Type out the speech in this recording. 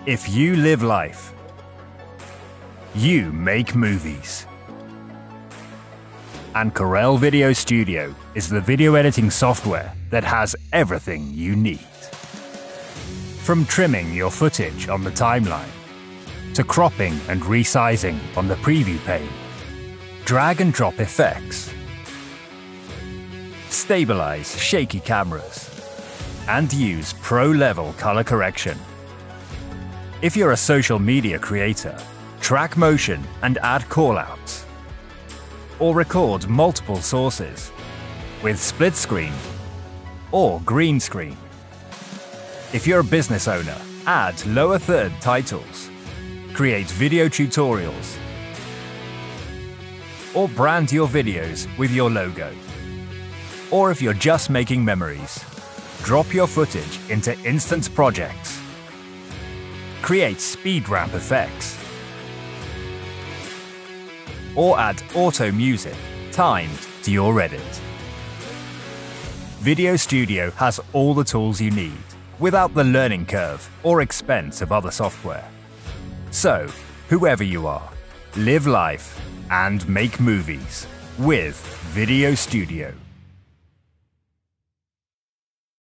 If you live life, you make movies. And Corel VideoStudio is the video editing software that has everything you need. From trimming your footage on the timeline, to cropping and resizing on the preview pane, drag and drop effects, stabilize shaky cameras, and use pro-level color correction. If you're a social media creator, track motion and add callouts, or record multiple sources with split screen or green screen. If you're a business owner, add lower third titles, create video tutorials, or brand your videos with your logo. Or if you're just making memories, drop your footage into instant projects. Create speed ramp effects, or add auto music timed to your edit. VideoStudio has all the tools you need without the learning curve or expense of other software. So, whoever you are, live life and make movies with VideoStudio.